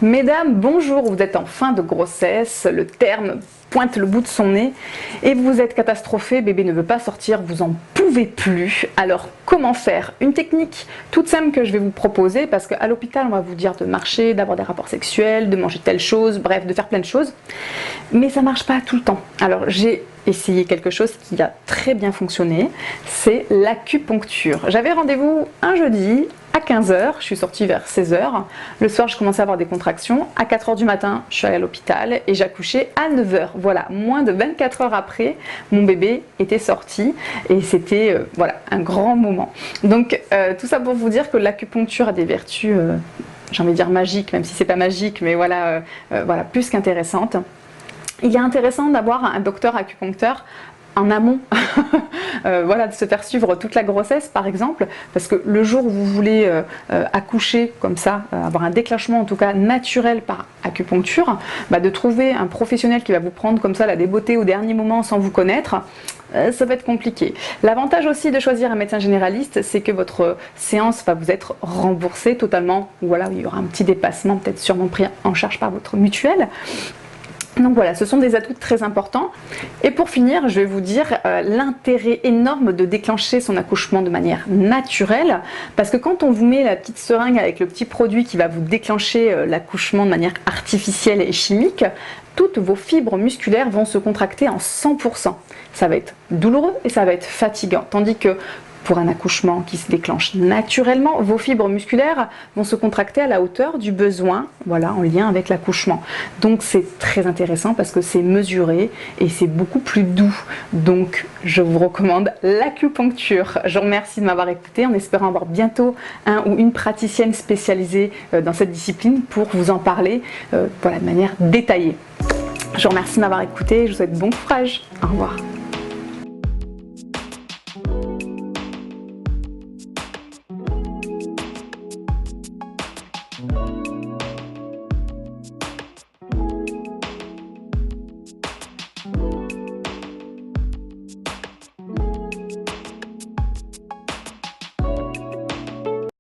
Mesdames, bonjour, vous êtes en fin de grossesse, le terme pointe le bout de son nez et vous êtes catastrophé, bébé ne veut pas sortir, vous en pouvez plus. Alors comment faire? Une technique toute simple que je vais vous proposer, parce qu'à l'hôpital on va vous dire de marcher, d'avoir des rapports sexuels, de manger telle chose, bref, de faire plein de choses, mais ça marche pas tout le temps. Alors j'ai essayé quelque chose qui a très bien fonctionné, c'est l'acupuncture. J'avais rendez-vous un jeudi à 15 h, je suis sortie vers 16 h, le soir je commençais à avoir des contractions, à 4 h du matin je suis allée à l'hôpital et j'accouchais à 9 h. Voilà, moins de 24 heures après, mon bébé était sorti et c'était voilà, un grand moment. Donc tout ça pour vous dire que l'acupuncture a des vertus, j'ai envie de dire magiques, même si c'est pas magique, mais voilà, voilà, plus qu'intéressantes. Il est intéressant d'avoir un docteur acupuncteur en amont, voilà, de se faire suivre toute la grossesse par exemple, parce que le jour où vous voulez accoucher comme ça, avoir un déclenchement en tout cas naturel par acupuncture, de trouver un professionnel qui va vous prendre comme ça la débeauté au dernier moment sans vous connaître, ça va être compliqué. L'avantage aussi de choisir un médecin généraliste, c'est que votre séance va vous être remboursée totalement, voilà, il y aura un petit dépassement peut-être sûrement pris en charge par votre mutuelle. Donc voilà, ce sont des atouts très importants. Et pour finir, je vais vous dire l'intérêt énorme de déclencher son accouchement de manière naturelle, parce que quand on vous met la petite seringue avec le petit produit qui va vous déclencher l'accouchement de manière artificielle et chimique, toutes vos fibres musculaires vont se contracter en 100%. Ça va être douloureux et ça va être fatigant, tandis que pour un accouchement qui se déclenche naturellement, vos fibres musculaires vont se contracter à la hauteur du besoin, voilà, en lien avec l'accouchement. Donc c'est très intéressant parce que c'est mesuré et c'est beaucoup plus doux. Donc je vous recommande l'acupuncture. Je vous remercie de m'avoir écouté en espérant avoir bientôt un ou une praticienne spécialisée dans cette discipline pour vous en parler voilà, de manière détaillée. Je vous remercie de m'avoir écouté et je vous souhaite bon courage. Au revoir.